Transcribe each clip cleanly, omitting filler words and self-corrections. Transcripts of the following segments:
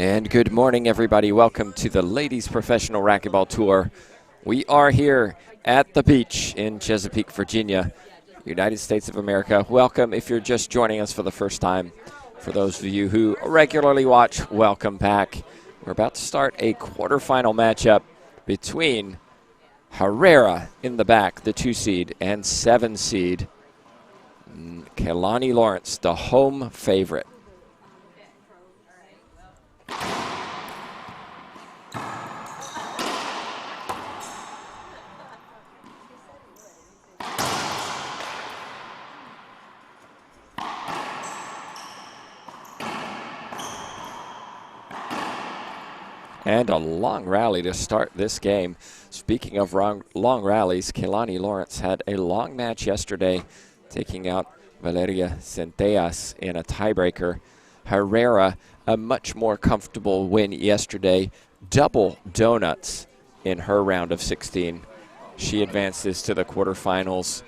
And good morning, everybody. Welcome to the Ladies Professional Racquetball Tour. We are here at the beach in Chesapeake, Virginia, United States of America. Welcome if you're just joining us for the first time. For those of you who regularly watch, welcome back. We're about to start a quarterfinal matchup between Herrera in the back, the 2 seed, and 7 seed, Kelani Lawrence, the home favorite. And a long rally to start this game. Speaking of long rallies, Kelani Lawrence had a long match yesterday, taking out Valeria Centellas in a tiebreaker. Herrera, a much more comfortable win yesterday. Double donuts in her round of 16. She advances to the quarterfinals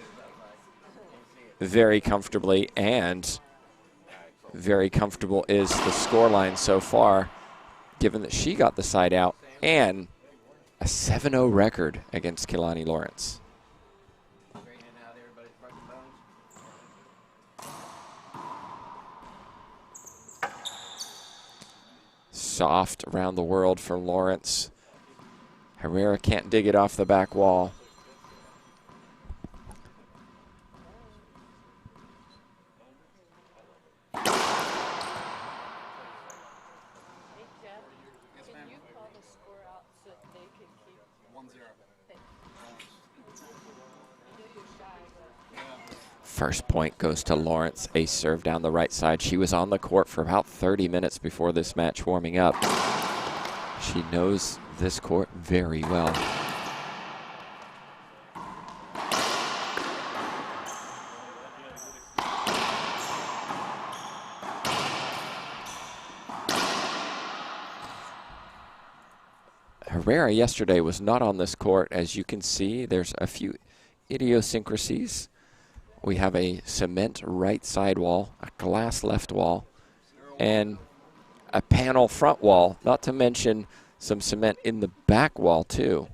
very comfortably, and very comfortable is the scoreline so far, given that she got the side out, and a 7-0 record against Kelani Lawrence. Soft around the world for Lawrence. Herrera can't dig it off the back wall. First point goes to Lawrence, a serve down the right side. She was on the court for about 30 minutes before this match warming up. She knows this court very well. Herrera yesterday was not on this court. As you can see, there's a few idiosyncrasies. We have a cement right side wall, a glass left wall, and a panel front wall, not to mention some cement in the back wall too.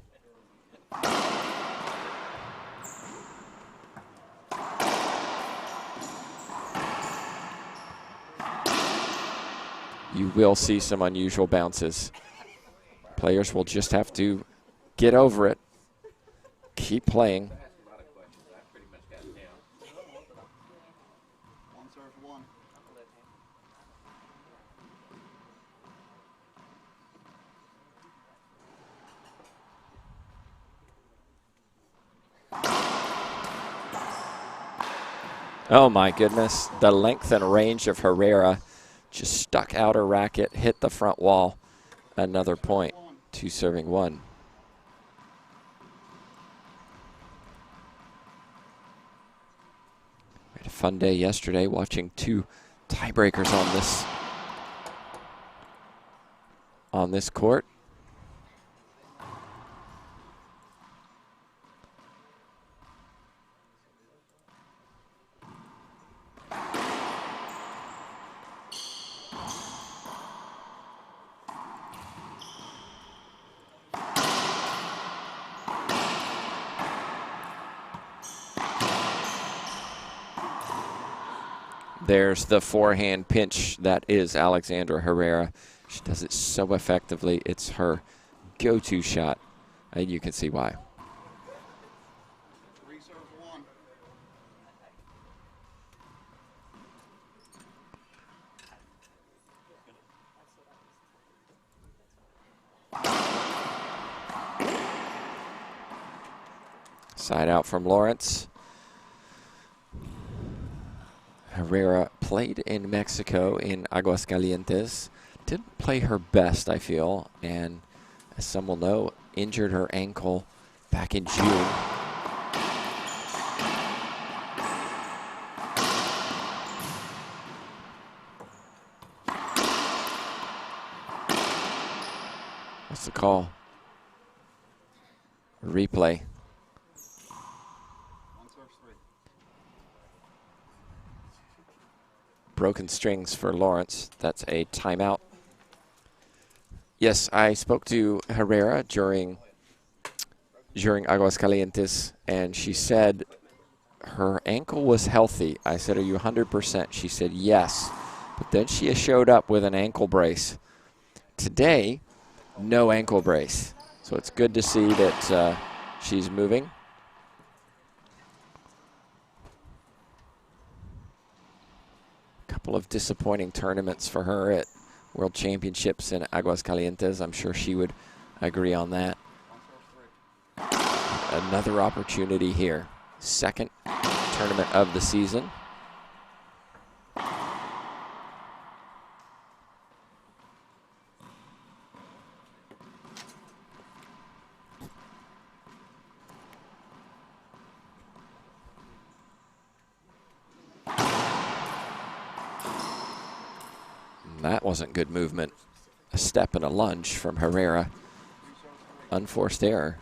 You will see some unusual bounces. Players will just have to get over it, keep playing. Oh my goodness, the length and range of Herrera just stuck out her racket, hit the front wall. Another point, 2-1. We had a fun day yesterday watching 2 tiebreakers on this court. There's the forehand pinch that is Alexandra Herrera. She does it so effectively. It's her go-to shot, and you can see why. Side out from Lawrence. Herrera played in Mexico, in Aguascalientes. Didn't play her best, I feel, and as some will know, injured her ankle back in June. What's the call? Replay. Broken strings for Lawrence. That's a timeout. Yes, I spoke to Herrera during Aguascalientes, and she said her ankle was healthy. I said, are you 100%? She said, yes. But then she showed up with an ankle brace. Today, no ankle brace. So it's good to see that she's moving. A couple of disappointing tournaments for her at World Championships in Aguascalientes. I'm sure she would agree on that. Another opportunity here. Second tournament of the season. That wasn't good movement. A step and a lunge from Herrera. Unforced error.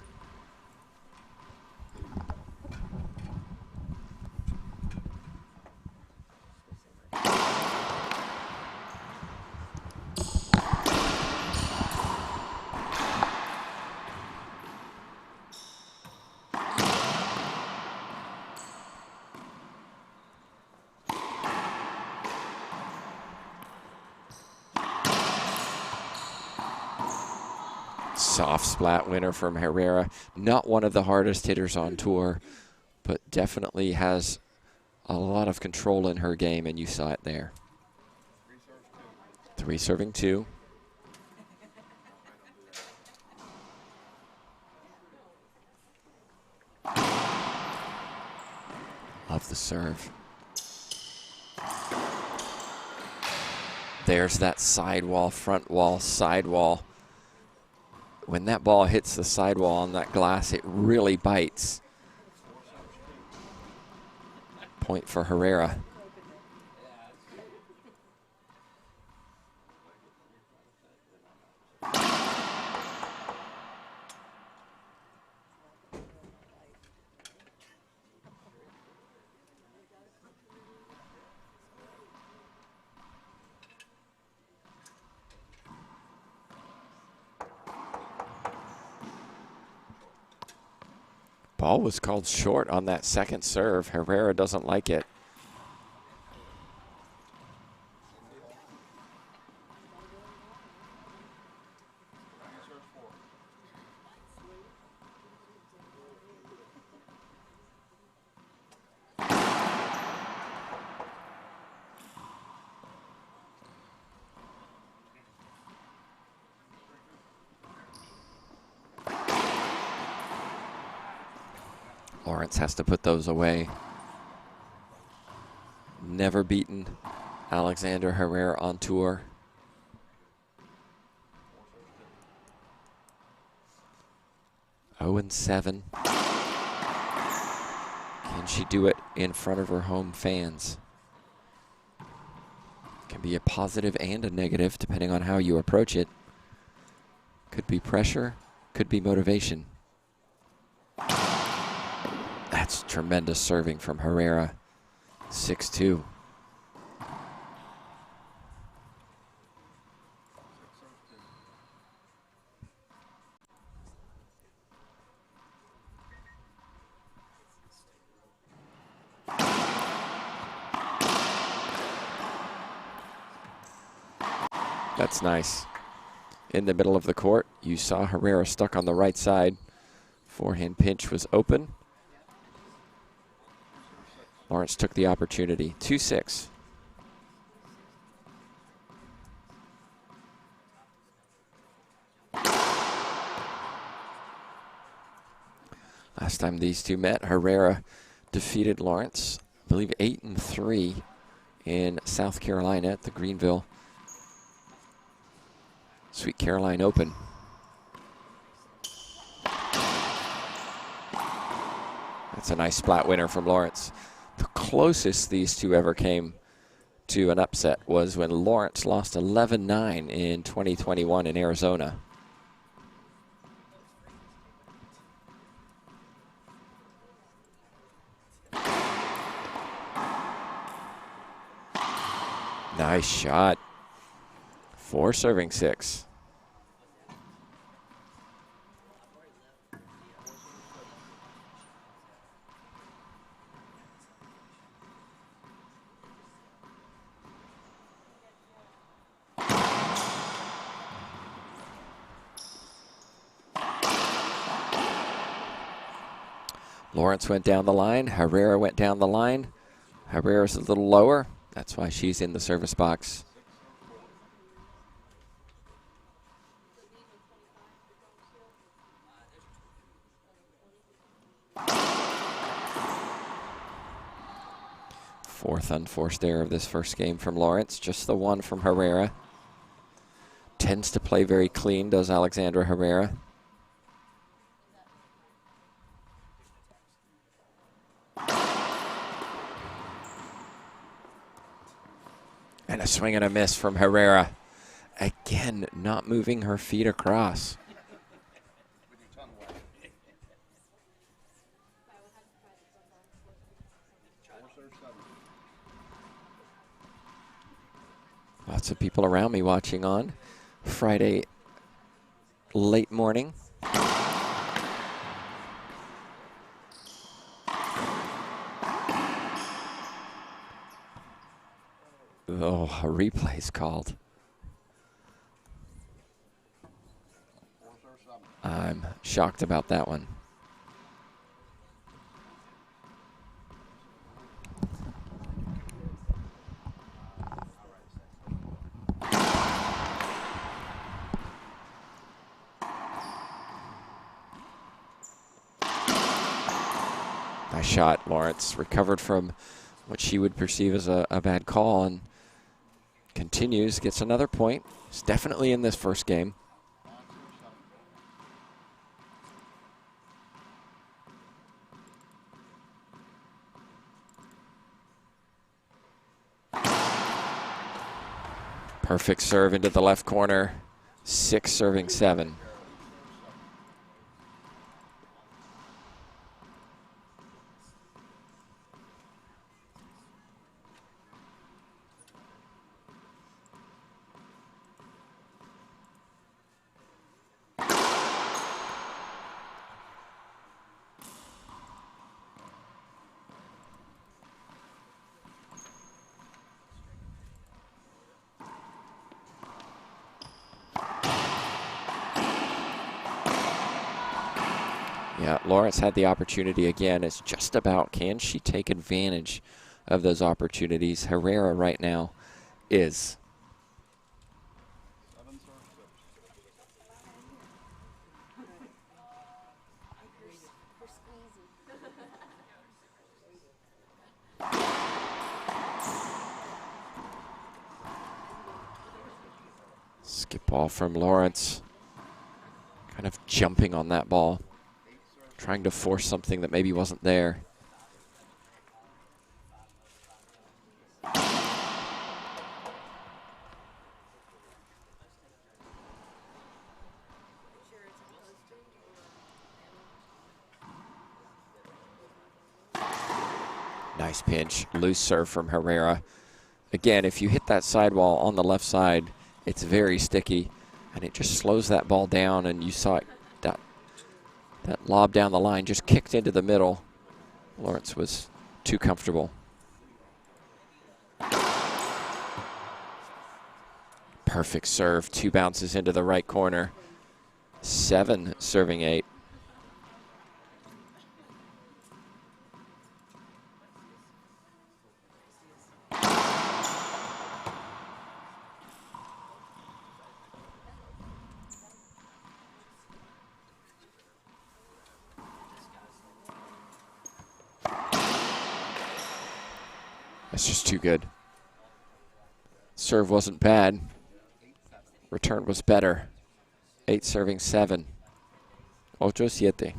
Soft splat winner from Herrera. Not one of the hardest hitters on tour, but definitely has a lot of control in her game, and you saw it there. 3 serving 2. Love the serve. There's that sidewall, front wall, sidewall. When that ball hits the sidewall on that glass, it really bites. Point for Herrera. Ball was called short on that second serve. Herrera doesn't like it. Lawrence has to put those away. Never beaten Alexandra Herrera on tour. And 7. Can she do it in front of her home fans? Can be a positive and a negative depending on how you approach it. Could be pressure, could be motivation. That's tremendous serving from Herrera. 6-2. That's nice. In the middle of the court, you saw Herrera stuck on the right side. Forehand pinch was open. Lawrence took the opportunity. 2-6. Last time these two met, Herrera defeated Lawrence, I believe 8-3 in South Carolina at the Greenville Sweet Caroline Open. That's a nice splat winner from Lawrence. The closest these two ever came to an upset was when Lawrence lost 11-9 in 2021 in Arizona. Nice shot. 4 serving 6. Lawrence went down the line. Herrera went down the line. Herrera's a little lower. That's why she's in the service box. Fourth unforced error of this first game from Lawrence. Just the one from Herrera. Tends to play very clean, does Alexandra Herrera. And a swing and a miss from Herrera. Again, not moving her feet across. Lots of people around me watching on Friday late morning. Oh, a replay's called. I'm shocked about that one. Nice shot. Lawrence recovered from what she would perceive as a bad call and continues, gets another point. It's definitely in this first game. Perfect serve into the left corner. 6 serving 7. Yeah, Lawrence had the opportunity again. It's just about, can she take advantage of those opportunities? Herrera right now is. Skip ball from Lawrence. Kind of jumping on that ball. Trying to force something that maybe wasn't there. Nice pinch, loose serve from Herrera. Again, if you hit that sidewall on the left side, it's very sticky, and it just slows that ball down, and you saw it. That lob down the line just kicked into the middle. Lawrence was too comfortable. Perfect serve, 2 bounces into the right corner. 7 serving 8. That's just too good. Serve wasn't bad. Return was better. 8 serving 7. 8-7.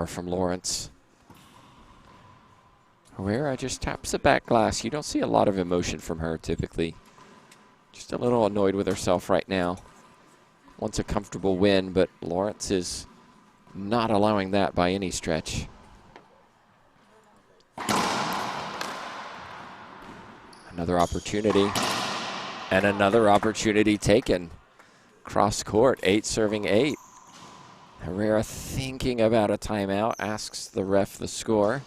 From Lawrence. Herrera just taps the back glass. You don't see a lot of emotion from her typically. Just a little annoyed with herself right now. Wants a comfortable win, but Lawrence is not allowing that by any stretch. Another opportunity. And another opportunity taken. Cross court, 8 serving 8. Herrera thinking about a timeout, asks the ref the score.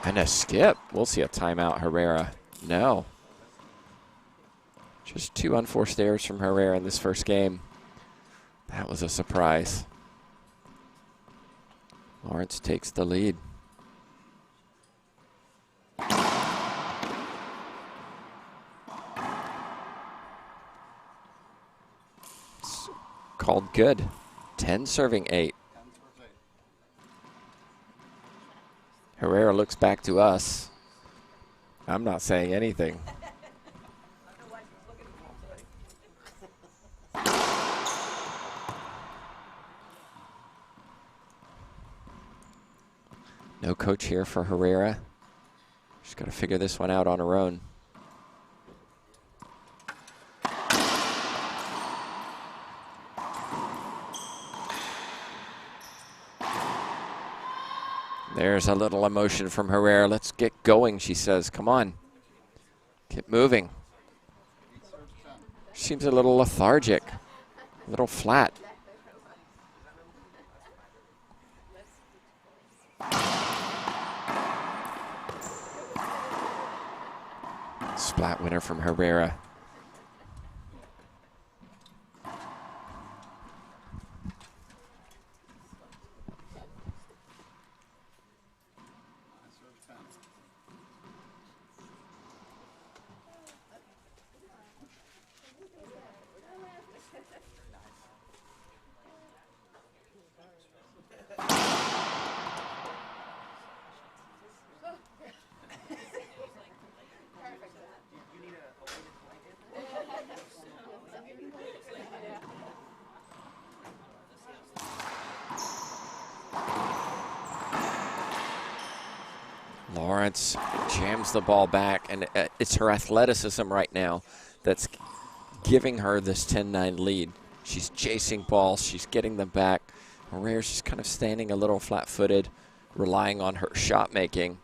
And a skip. We'll see a timeout, Herrera. No. Just 2 unforced errors from Herrera in this first game. That was a surprise. Lawrence takes the lead. It's called good. 10 serving 8. Herrera looks back to us. I'm not saying anything. No coach here for Herrera. She's got to figure this one out on her own. There's a little emotion from Herrera. Let's get going, she says. Come on. Get moving. Seems a little lethargic, a little flat. Splat winner from Herrera. Lawrence jams the ball back, and it's her athleticism right now that's giving her this 10-9 lead. She's chasing balls, she's getting them back. Herrera's just kind of standing a little flat-footed, relying on her shot making.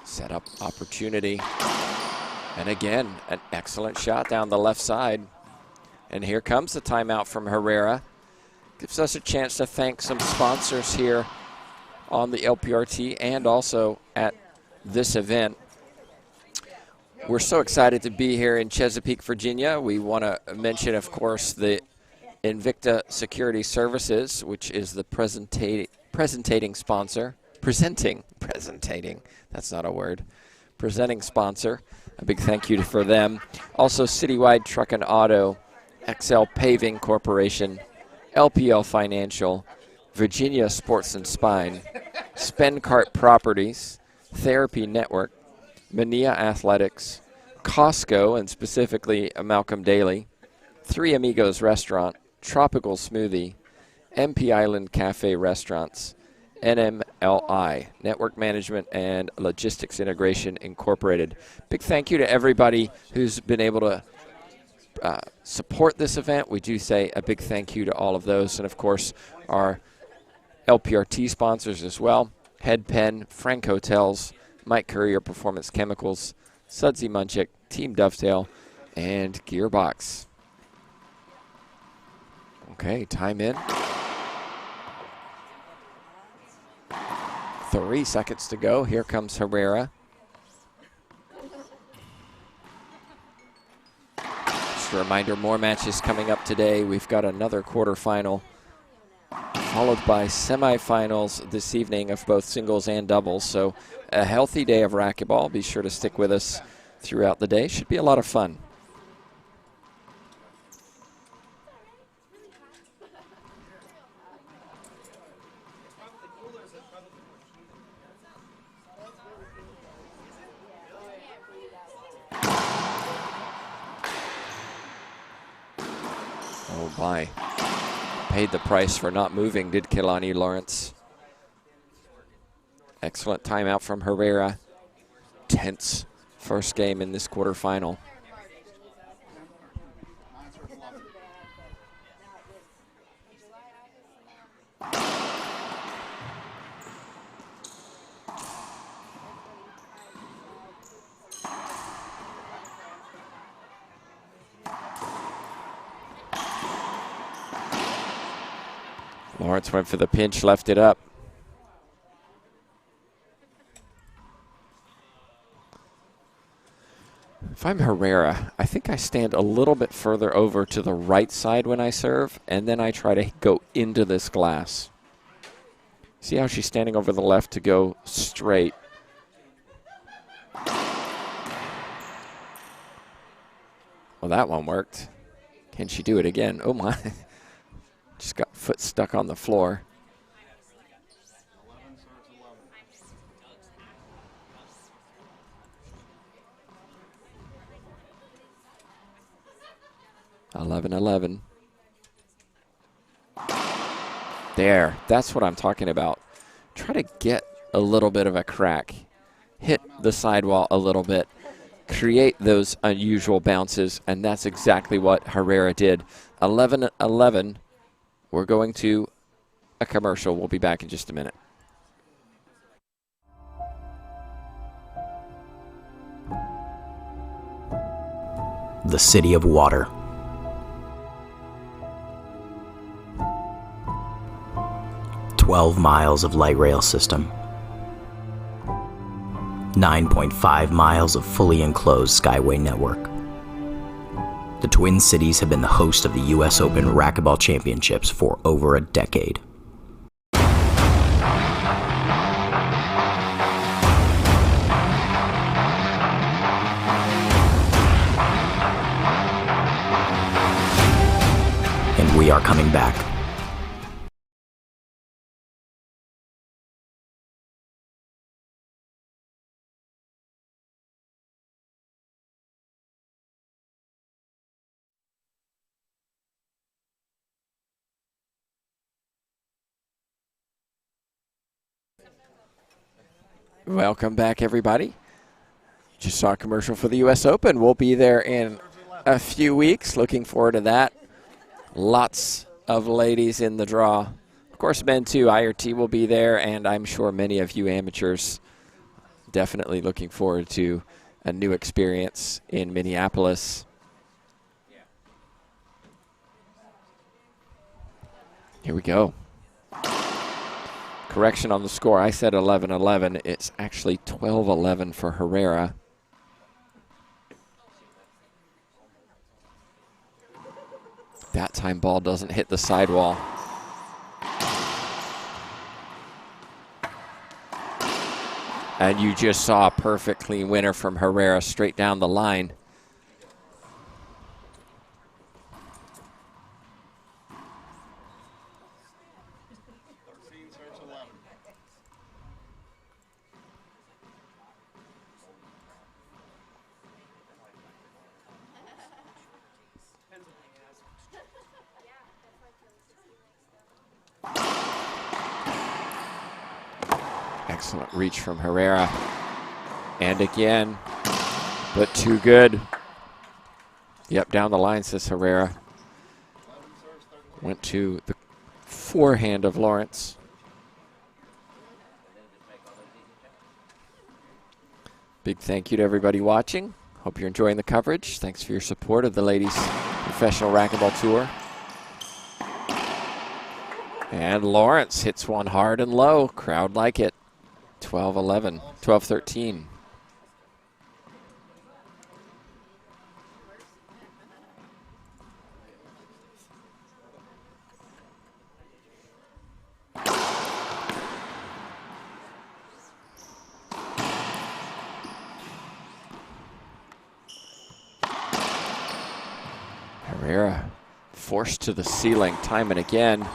Set up opportunity. And again, an excellent shot down the left side. And here comes the timeout from Herrera. Gives us a chance to thank some sponsors here on the LPRT and also at this event. We're so excited to be here in Chesapeake, Virginia. We want to mention, of course, the Invicta Security Services, which is the presenting sponsor. Presenting, that's not a word. Presenting sponsor. A big thank you for them. Also, Citywide Truck and Auto, XL Paving Corporation, LPL Financial, Virginia Sports and Spine, Spencart Properties, Therapy Network, Mania Athletics, Costco, and specifically Malcolm Daly, Three Amigos Restaurant, Tropical Smoothie, MP Island Cafe Restaurants, NMLI, Network Management and Logistics Integration Incorporated. Big thank you to everybody who's been able to support this event. We do say a big thank you to all of those, and of course our LPRT sponsors as well: Head Pen, Frank Hotels, Mike Courier Performance Chemicals, Sudsy Munchik, Team Dovetail, and Gearbox. Okay, time in. 3 seconds to go. Here comes Herrera. Just a reminder, more matches coming up today. We've got another quarterfinal, followed by semifinals this evening of both singles and doubles. So a healthy day of racquetball. Be sure to stick with us throughout the day. Should be a lot of fun. Oh my. Paid the price for not moving, did Kelani Lawrence. Excellent timeout from Herrera. Tense first game in this quarterfinal. Lawrence went for the pinch, left it up. If I'm Herrera, I think I stand a little bit further over to the right side when I serve, and then I try to go into this glass. See how she's standing over the left to go straight. Well, that one worked. Can she do it again? Oh my. Just got foot stuck on the floor. (11-11). There, that's what I'm talking about. Try to get a little bit of a crack. Hit the sidewall a little bit. Create those unusual bounces, and that's exactly what Herrera did. 11-11. We're going to a commercial. We'll be back in just a minute. The City of Water. "12 miles of light rail system. 9.5 miles of fully enclosed skyway network. The Twin Cities have been the host of the U.S. Open Racquetball Championships for over a decade. And we are coming back. Welcome back, everybody. Just saw a commercial for the U.S. Open. We'll be there in a few weeks. Looking forward to that. Lots of ladies in the draw. Of course, men too. IRT will be there, and I'm sure many of you amateurs definitely looking forward to a new experience in Minneapolis. Here we go. Correction on the score. I said 11-11. It's actually 12-11 for Herrera. That time ball doesn't hit the sidewall. And you just saw a perfect clean winner from Herrera straight down the line. Excellent reach from Herrera. And again, but too good. Yep, down the line, says Herrera. Went to the forehand of Lawrence. Big thank you to everybody watching. Hope you're enjoying the coverage. Thanks for your support of the Ladies Professional Racquetball Tour. And Lawrence hits one hard and low. Crowd like it. 12-11, 12-13. Herrera forced to the ceiling time and again.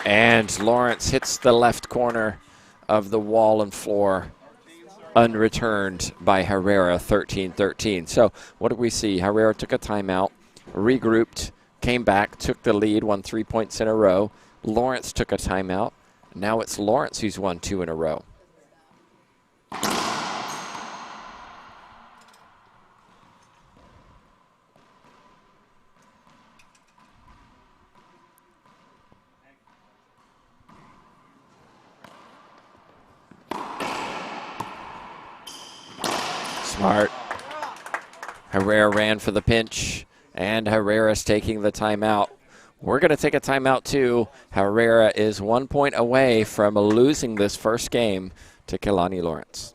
And Lawrence hits the left corner of the wall and floor, unreturned by Herrera, 13-13. So what did we see? Herrera took a timeout, regrouped, came back, took the lead, won 3 points in a row. Lawrence took a timeout. Now it's Lawrence who's won 2 in a row. Smart. Herrera ran for the pinch, and Herrera's taking the timeout. We're going to take a timeout too. Herrera is 1 point away from losing this first game to Kelani Lawrence.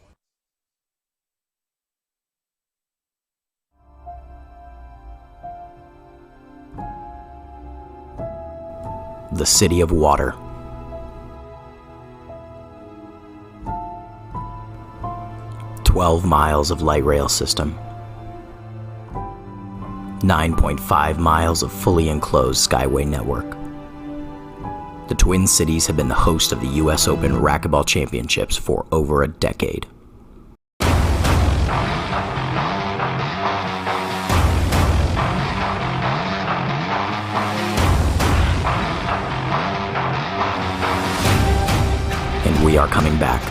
The City of Water. "12 miles of light rail system. 9.5 miles of fully enclosed skyway network. The Twin Cities have been the host of the U.S. Open Racquetball Championships for over a decade. And we are coming back.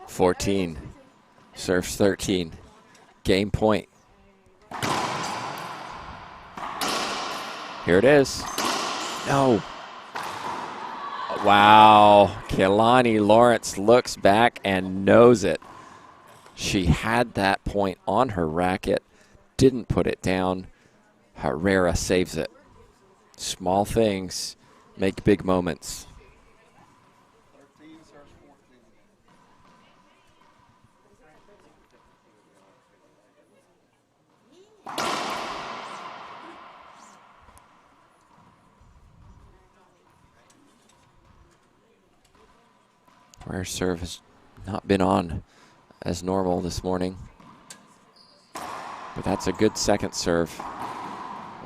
"14, serves 13, game point." Here it is. No. Wow, Kelani Lawrence looks back and knows it. She had that point on her racket, didn't put it down. Herrera saves it. Small things make big moments. Her serve has not been on as normal this morning. But that's a good second serve.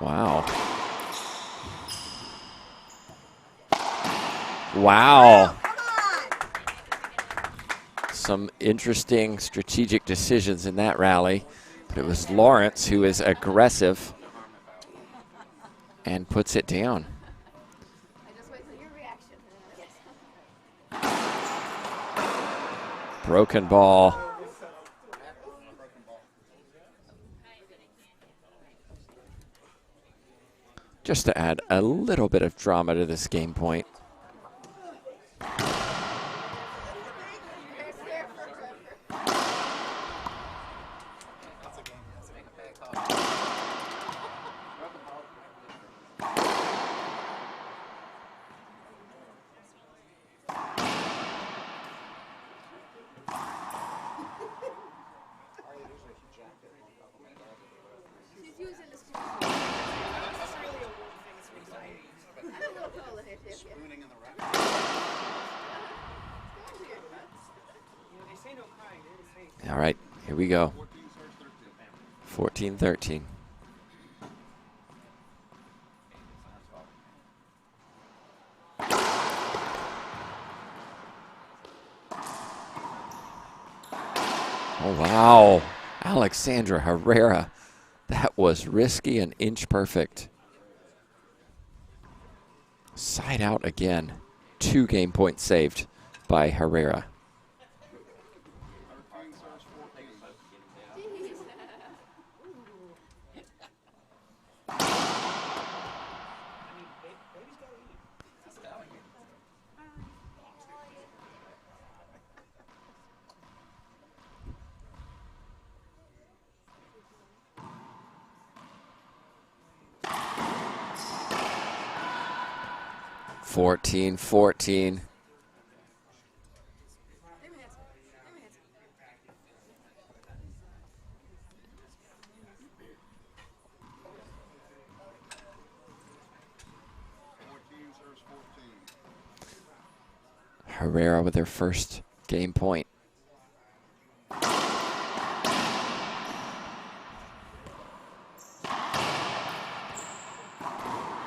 Wow. Wow. Some interesting strategic decisions in that rally. But it was Lawrence who is aggressive and puts it down. Broken ball. Just to add a little bit of drama to this game point. All right, here we go. 14-13. Oh, wow. Alexandra Herrera. That was risky and inch perfect. Side out again. 2 game points saved by Herrera. Fourteen. Herrera with her first game point.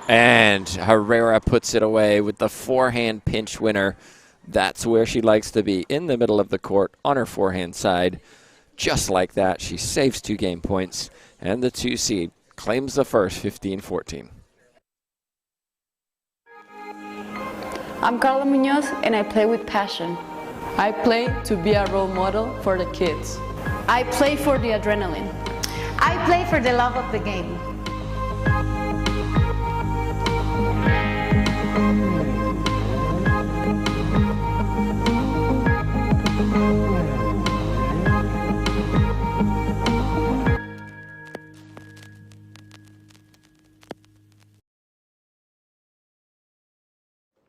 And Herrera puts it away with the forehand pinch winner. That's where she likes to be, in the middle of the court on her forehand side. Just like that, she saves 2 game points, and the 2 seed claims the first, 15-14. I'm Carla Munoz, and I play with passion. I play to be a role model for the kids. I play for the adrenaline. I play for the love of the game.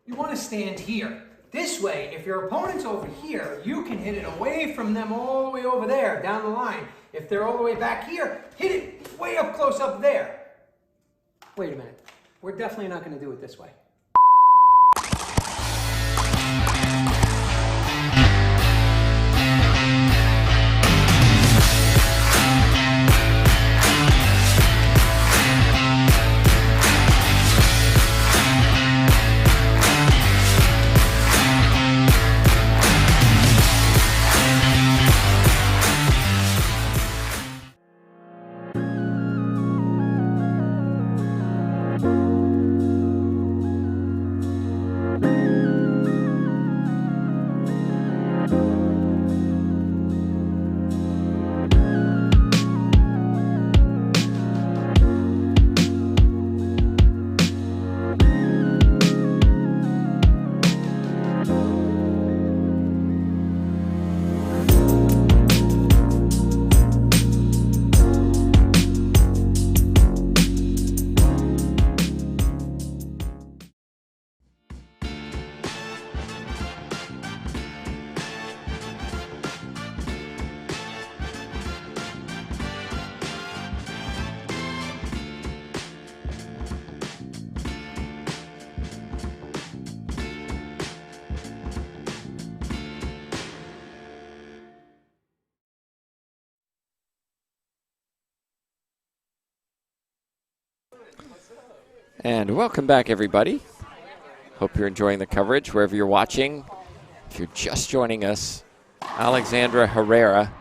You want to stand here. This way, if your opponent's over here, you can hit it away from them all the way over there, down the line. If they're all the way back here, hit it way up close up there. Wait a minute. We're definitely not going to do it this way. And welcome back, everybody. Hope you're enjoying the coverage wherever you're watching. If you're just joining us, Alexandra Herrera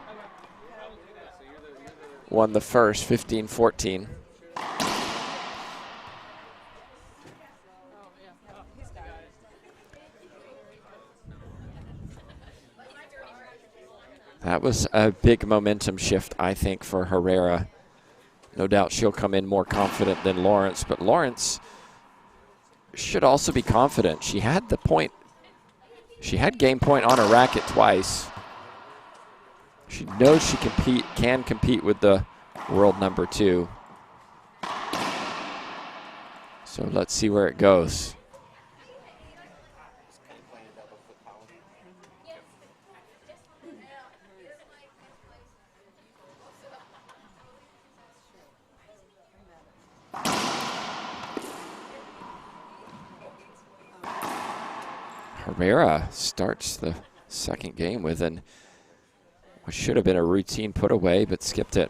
won the first, 15-14. That was a big momentum shift, I think, for Herrera. No doubt she'll come in more confident than Lawrence, but Lawrence should also be confident. She had the point. She had game point on her racket twice. She knows she can compete with the world number 2. So let's see where it goes. Herrera starts the second game with what should have been a routine put away, but skipped it.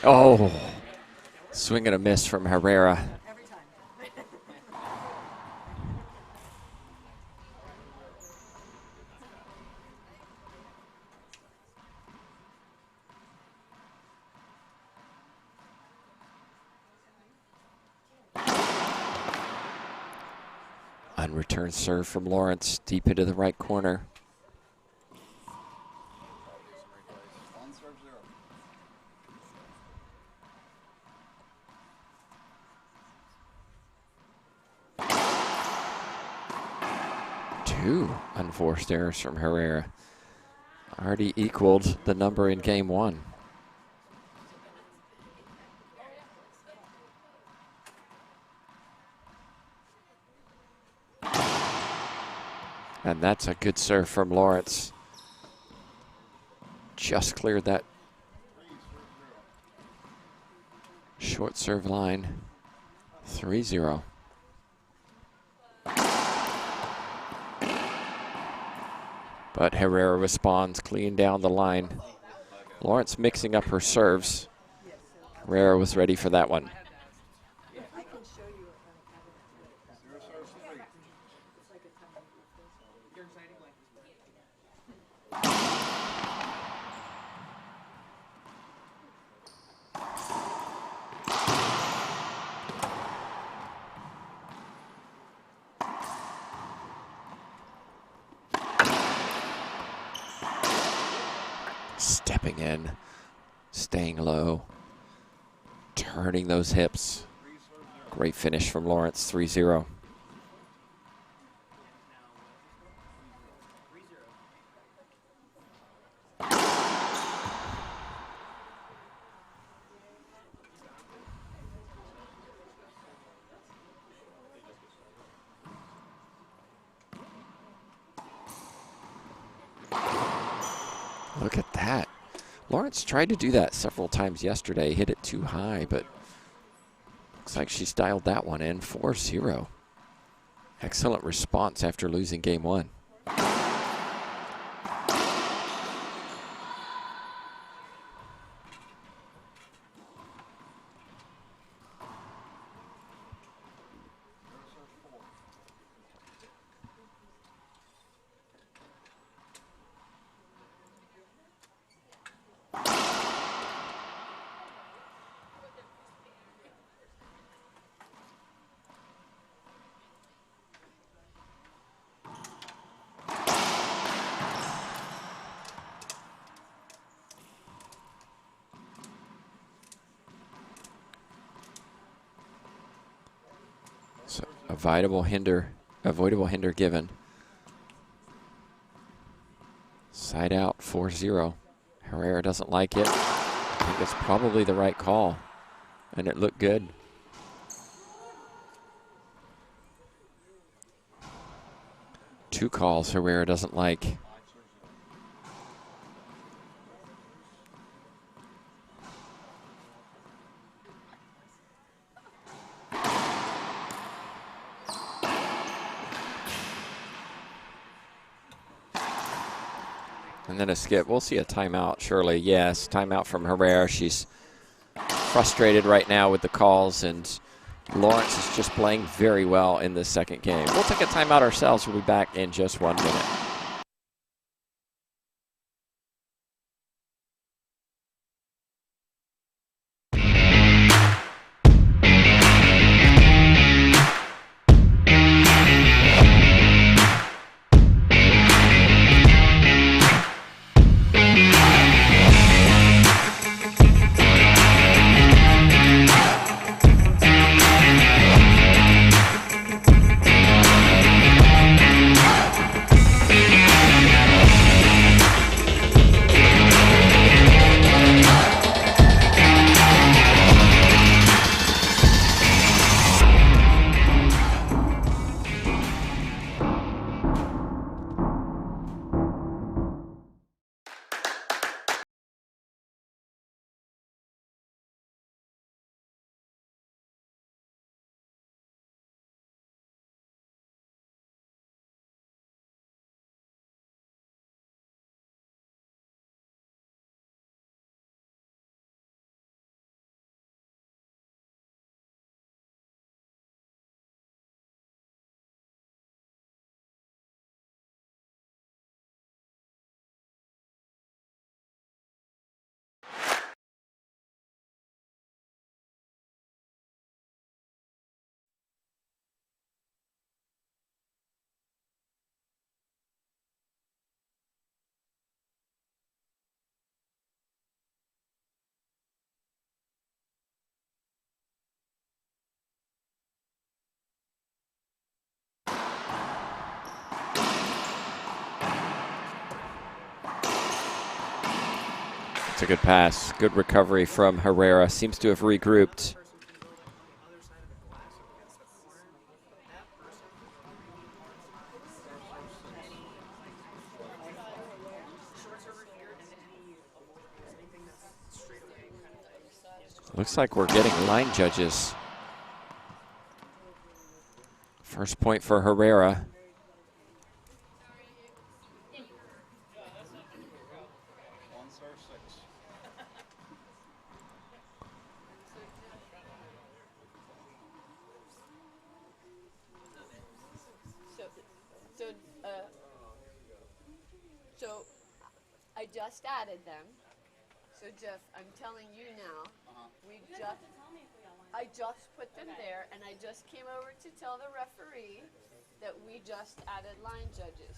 Oh, swing and a miss from Herrera. Unreturned serve from Lawrence, deep into the right corner. Two unforced errors from Herrera. Already equaled the number in game one. And that's a good serve from Lawrence. Just cleared that short serve line. 3-0. But Herrera responds, clean down the line. Lawrence mixing up her serves. Herrera was ready for that one. Stepping in, staying low, turning those hips. Great finish from Lawrence, 3-0. Look at that. Lawrence tried to do that several times yesterday, hit it too high, but looks like she's dialed that one in, 4-0. Excellent response after losing game one. So avoidable hinder given. Side out, 4-0. Herrera doesn't like it. I think it's probably the right call, and it looked good. Two calls Herrera doesn't like. And then a skip. We'll see a timeout, surely. Yes, timeout from Herrera. She's frustrated right now with the calls, and Lawrence is just playing very well in this second game. We'll take a timeout ourselves. We'll be back in just 1 minute. It's a good pass. Good recovery from Herrera. Seems to have regrouped. Looks like we're getting line judges. First point for Herrera. So I just added them. So Jeff, I'm telling you now, I just put them there, and I just came over to tell the referee that we just added line judges.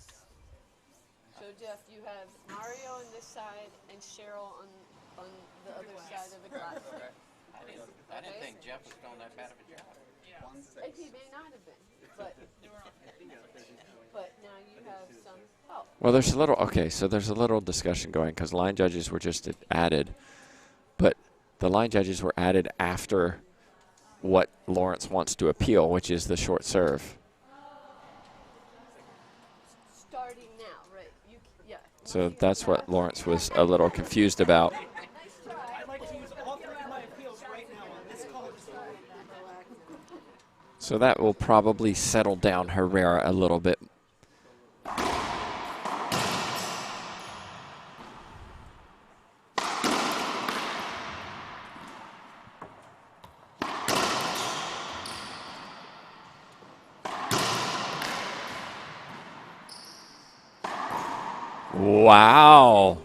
So Jeff, you have Mario on this side and Cheryl on the other side of the glass. I didn't think Jeff was doing that bad of a job. And he may not have been, but now you have some. Oh. Well, there's a little, okay, so there's a little discussion going because line judges were just added, but the line judges were added after what Lawrence wants to appeal, which is the short serve. Starting now, right? Yeah. So that's what Lawrence was a little confused about. So that will probably settle down Herrera a little bit. Wow.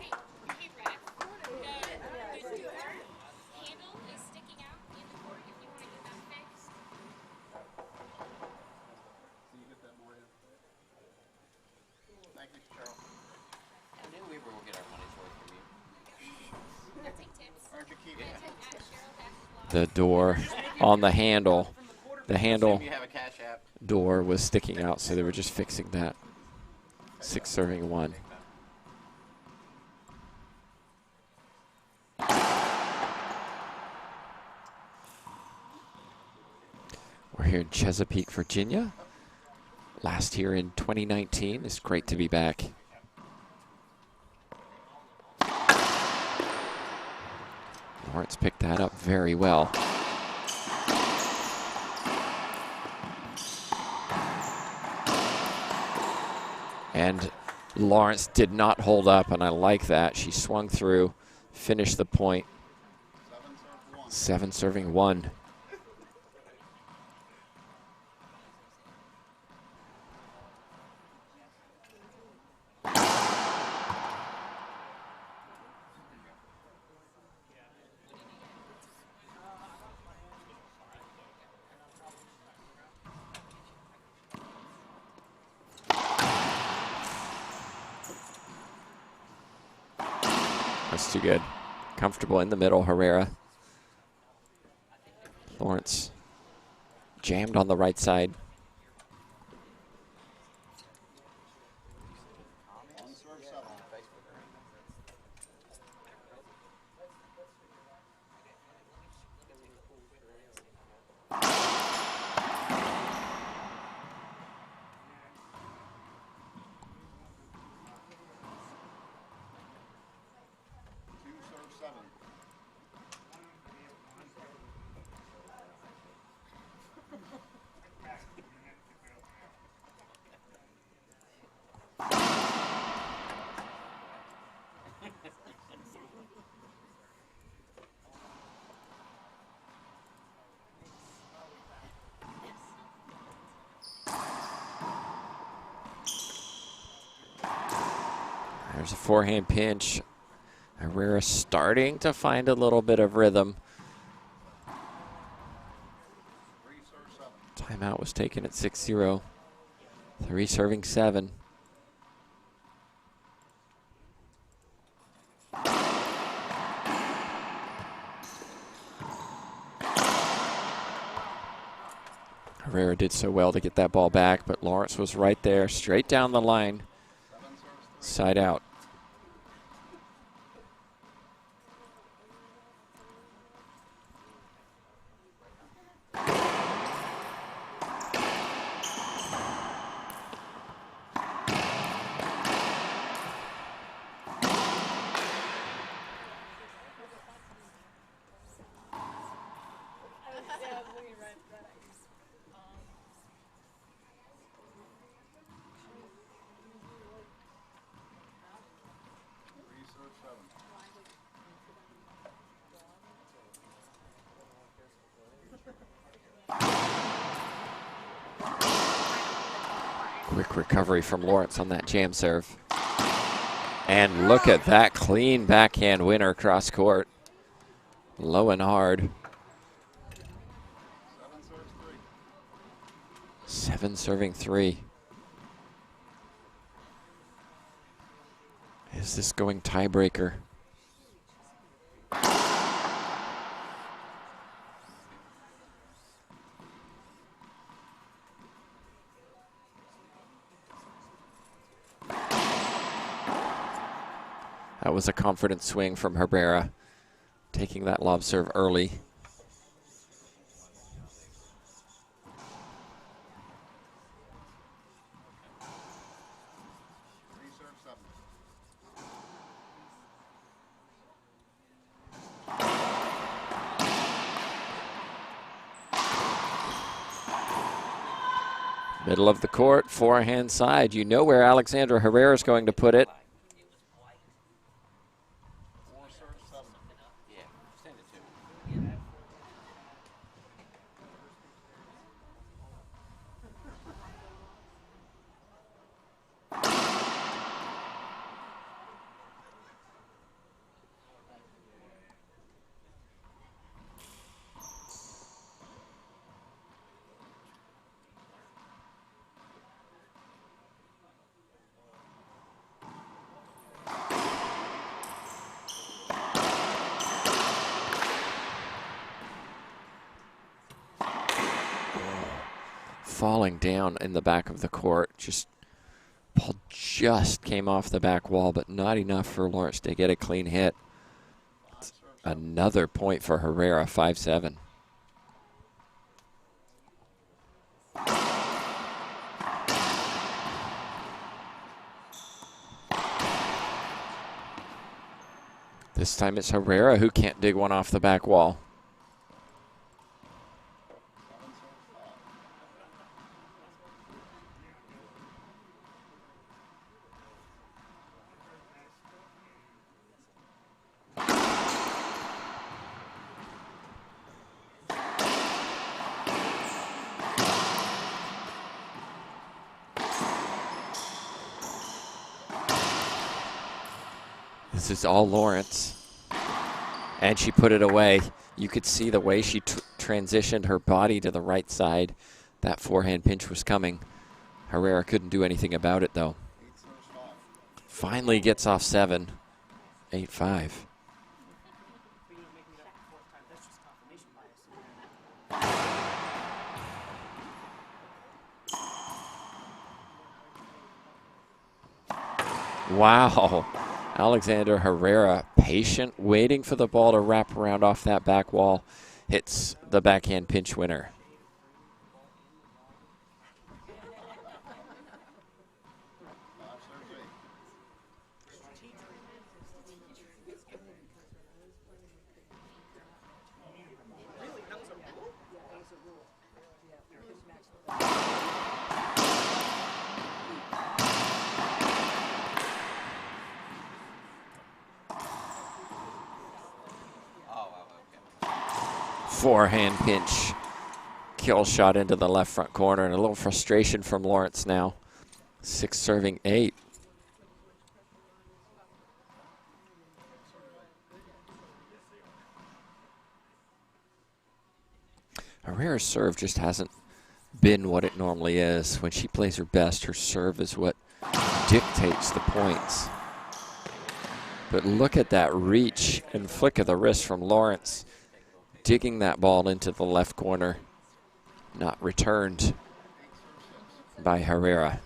The door on the handle. The handle door was sticking out, so they were just fixing that. 6 serving 1. We're here in Chesapeake, Virginia. Last here in 2019. It's great to be back. Lawrence picked that up very well. And Lawrence did not hold up, and I like that. She swung through, finished the point. 7 serving 1. That's too good. Comfortable in the middle, Herrera. Lawrence jammed on the right side. There's a forehand pinch. Herrera starting to find a little bit of rhythm. Timeout was taken at 6-0. 3 serving 7. Herrera did so well to get that ball back, but Lawrence was right there, straight down the line, side out. Quick recovery from Lawrence on that jam serve. And look at that clean backhand winner cross court. Low and hard. 7 serving 3. Is this going tiebreaker? That was a confident swing from Herrera, taking that lob serve early. Middle of the court, forehand side. You know where Alexandra Herrera is going to put it. Falling down in the back of the court. Ball just came off the back wall, but not enough for Lawrence to get a clean hit. It's another point for Herrera, 5-7. This time it's Herrera who can't dig one off the back wall. This is all Lawrence. And she put it away. You could see the way she transitioned her body to the right side. That forehand pinch was coming. Herrera couldn't do anything about it, though. Finally gets off 7. 8-5. Wow. Alexandra Herrera, patient, waiting for the ball to wrap around off that back wall. Hits the backhand pinch winner. Forehand pinch. Kill shot into the left front corner, and a little frustration from Lawrence now. 6 serving 8. Herrera's serve just hasn't been what it normally is. When she plays her best, her serve is what dictates the points. But look at that reach and flick of the wrist from Lawrence, digging that ball into the left corner. Not returned by Herrera.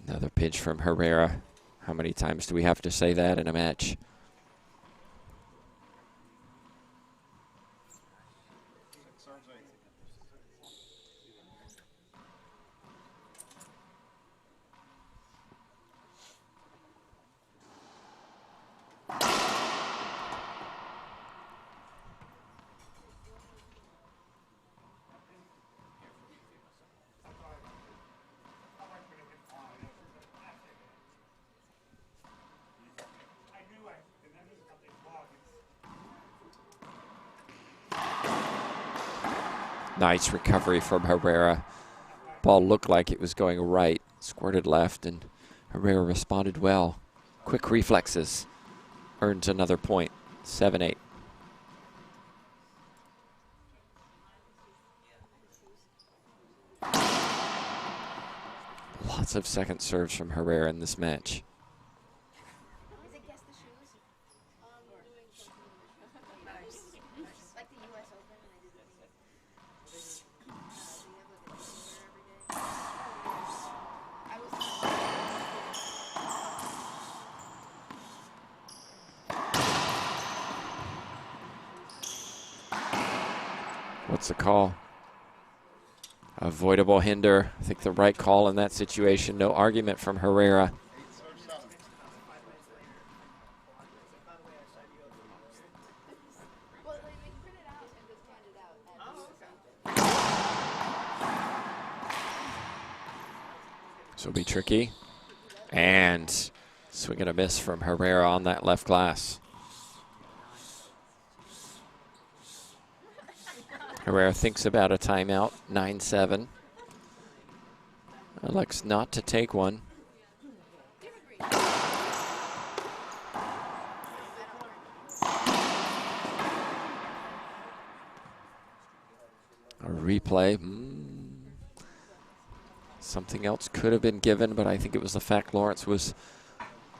Another pitch from Herrera. How many times do we have to say that in a match? Nice recovery from Herrera. Ball looked like it was going right, squirted left, and Herrera responded well. Quick reflexes. Earns another point, 7-8. Lots of second serves from Herrera in this match. What's the call? Avoidable hinder. I think the right call in that situation. No argument from Herrera. This will be tricky. And swing and a miss from Herrera on that left glass. Herrera thinks about a timeout, 9-7. Elects not to take one. A replay. Something else could have been given, but I think it was the fact Lawrence was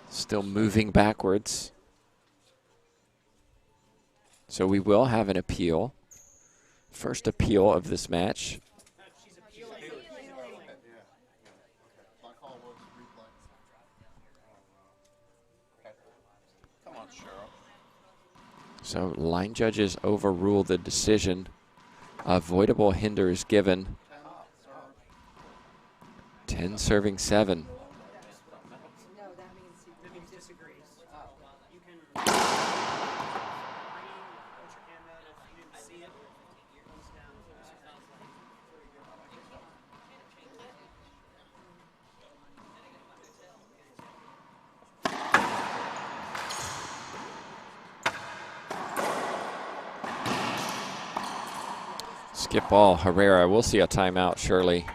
still moving backwards. So we will have an appeal. First appeal of this match. So line judges overrule the decision. Avoidable hinder is given. 10 serving 7. Skip ball, Herrera. We'll see a timeout, surely.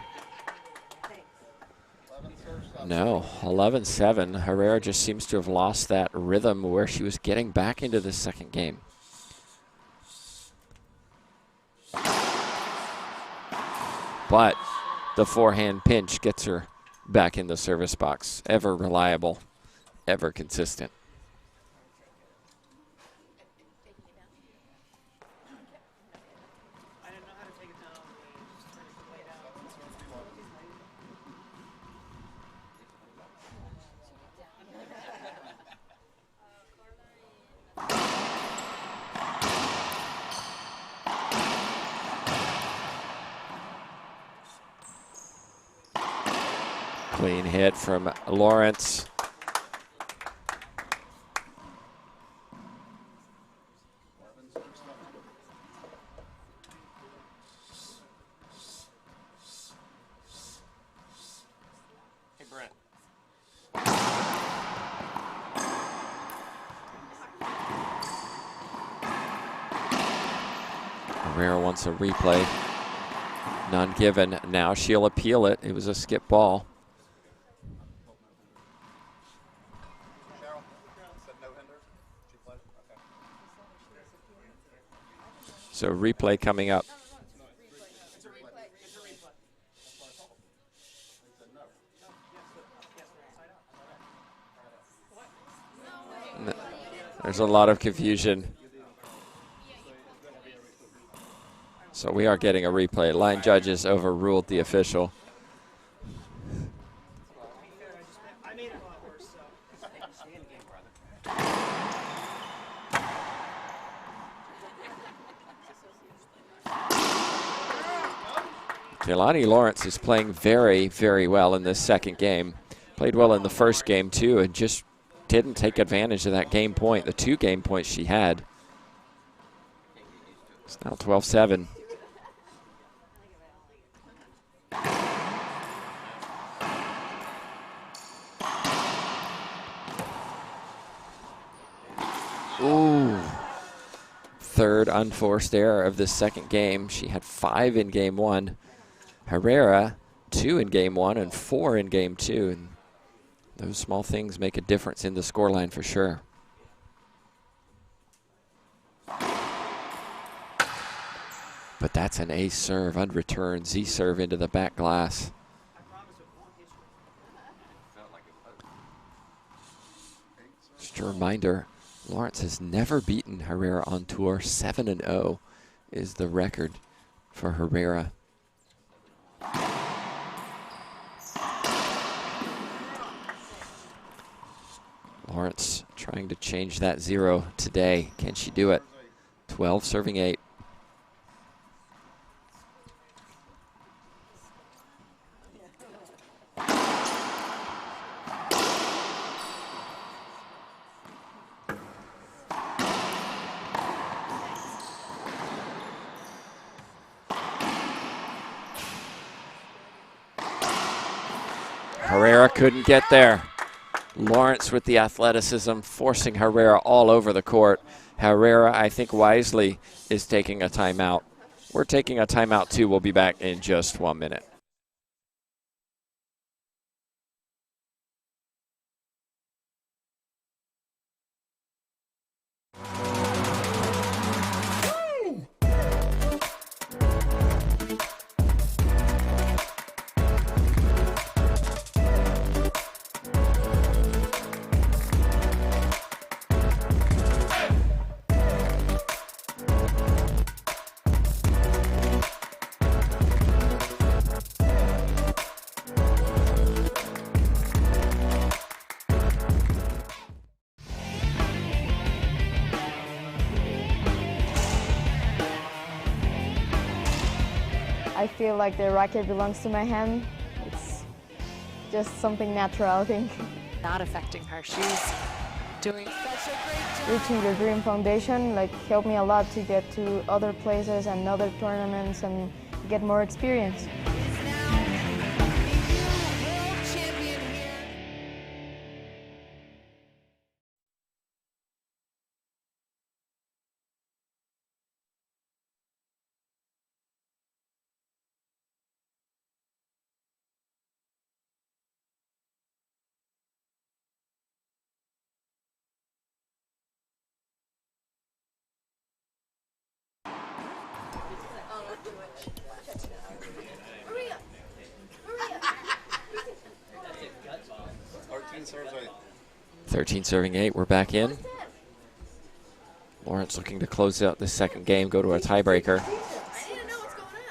No, 11-7. Herrera just seems to have lost that rhythm where she was getting back into the second game. But the forehand pinch gets her back in the service box. Ever reliable, ever consistent. Clean hit from Lawrence. Hey, Brent. Herrera wants a replay. None given. Now she'll appeal it. It was a skip ball. So replay coming up. There's a lot of confusion. So we are getting a replay. Line judges overruled the official. Kelani Lawrence is playing very, very well in this second game. Played well in the first game too, and just didn't take advantage of that game point, the 2 game points she had. It's now 12-7. Ooh, third unforced error of this second game. She had 5 in game 1. Herrera, 2 in game 1 and 4 in game 2. And those small things make a difference in the scoreline for sure. But that's an ace serve, unreturned, Z serve into the back glass. Just a reminder, Lawrence has never beaten Herrera on tour. 7-0 is the record for Herrera. Lawrence trying to change that 0 today. Can she do it? 12 serving 8. Herrera couldn't get there. Lawrence with the athleticism, forcing Herrera all over the court. Herrera, I think wisely, is taking a timeout. We're taking a timeout too. We'll be back in just 1 minute. I feel like the racket belongs to my hand. It's just something natural, I think. Not affecting her. She's doing such a great job. Reaching the Dream Foundation helped me a lot to get to other places and other tournaments and get more experience. Serves 8. 13 serving 8. We're back in. Lawrence looking to close out this second game, go to a tiebreaker.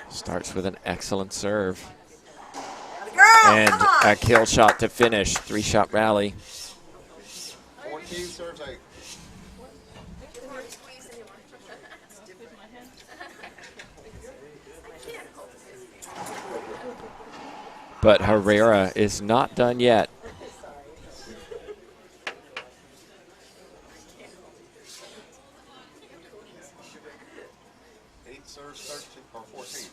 Starts with an excellent serve. And a kill shot to finish. 3-shot rally. 14 serves 8. But Herrera is not done yet. Serves 13 or 14.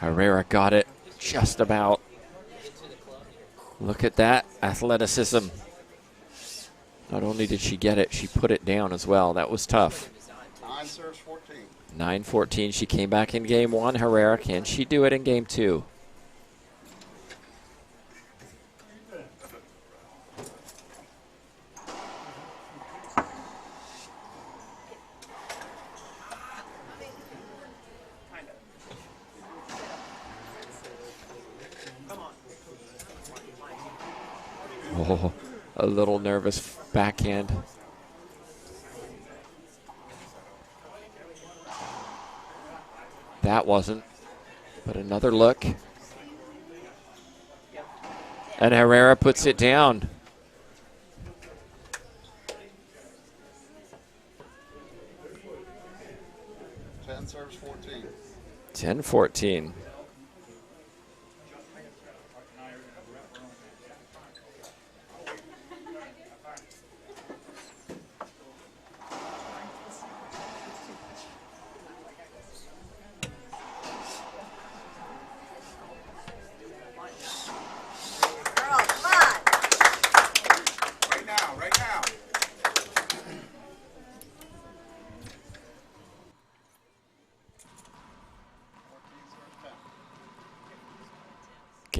Herrera got it just about. Look at that athleticism. Not only did she get it, she put it down as well. That was tough. 9 serves 14. 9-14. She came back in game 1. Herrera, can she do it in game 2? Oh, a little nervous backhand. That wasn't, but another look. And Herrera puts it down. Serves 14. 10-14.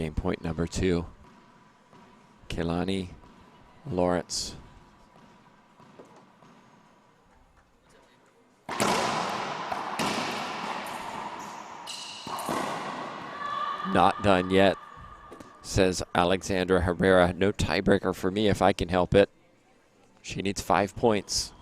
Game point number 2. Kelani, Lawrence. Not done yet, says Alexandra Herrera. No tiebreaker for me if I can help it. She needs 5 points.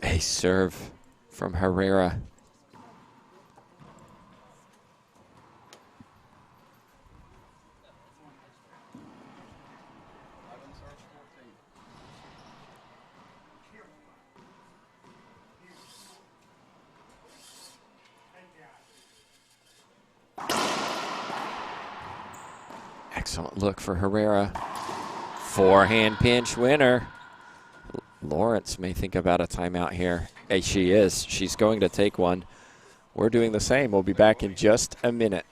A serve from Herrera. Excellent look for Herrera. Forehand pinch winner. Lawrence may think about a timeout here. Hey, she is. She's going to take one. We're doing the same. We'll be back in just a minute.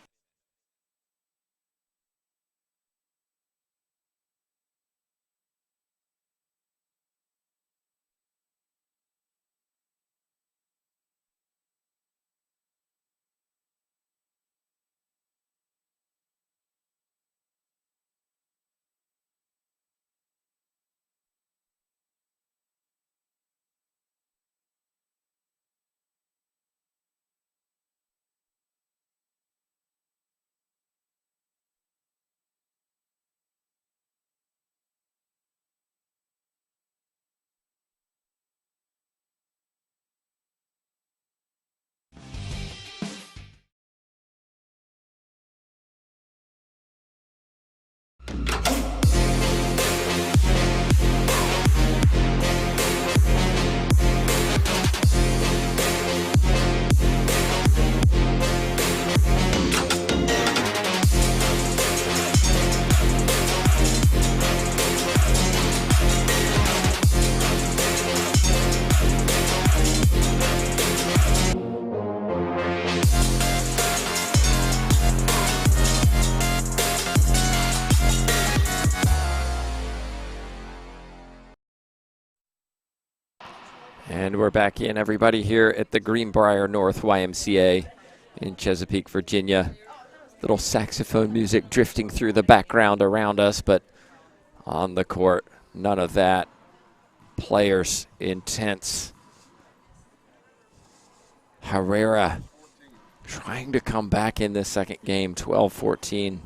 And we're back in, everybody, here at the Greenbrier North YMCA in Chesapeake, Virginia. Little saxophone music drifting through the background around us, but on the court, none of that. Players intense. Herrera trying to come back in this second game, 12-14.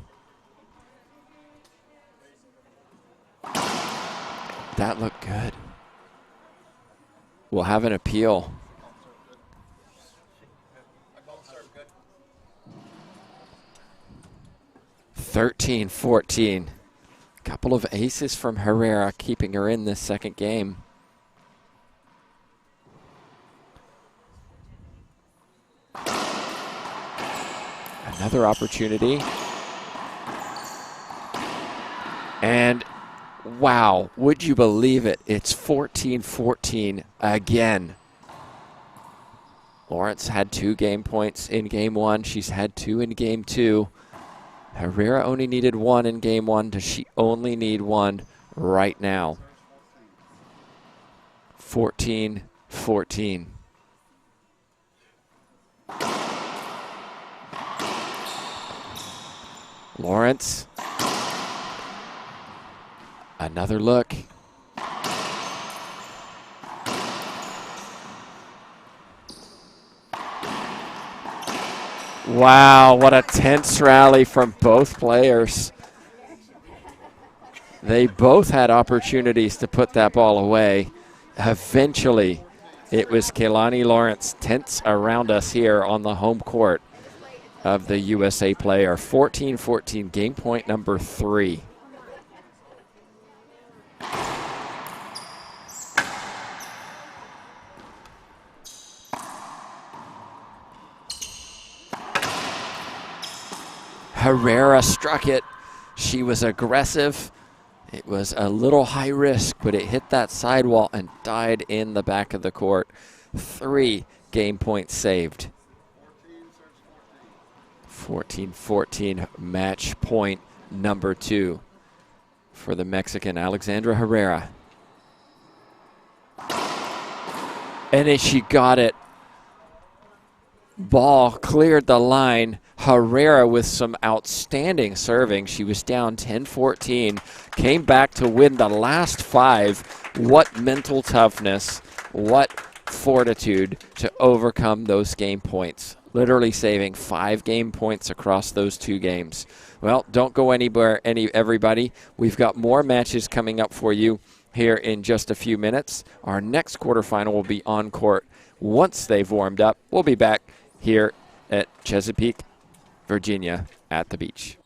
That looked good. We'll have an appeal. (13-14). Couple of aces from Herrera keeping her in this second game. Another opportunity. And wow, would you believe it? It's 14-14 again. Lawrence had 2 game points in game 1. She's had 2 in game 2. Herrera only needed 1 in game 1. Does she only need 1 right now? 14-14. Lawrence. Another look. Wow, what a tense rally from both players. They both had opportunities to put that ball away. Eventually, it was Kelani Lawrence tense around us here on the home court of the USA player. 14-14, game point number 3. Herrera struck it. She was aggressive. It was a little high risk, but it hit that sidewall and died in the back of the court. 3 game points saved. 14-14 match point number 2 for the Mexican Alexandra Herrera. And then she got it. Ball cleared the line. Herrera with some outstanding serving. She was down 10-14, came back to win the last 5. What mental toughness, what fortitude to overcome those game points. Literally saving 5 game points across those 2 games. Well, don't go anywhere, everybody. We've got more matches coming up for you here in just a few minutes. Our next quarterfinal will be on court once they've warmed up. We'll be back here at Chesapeake, Virginia at the beach.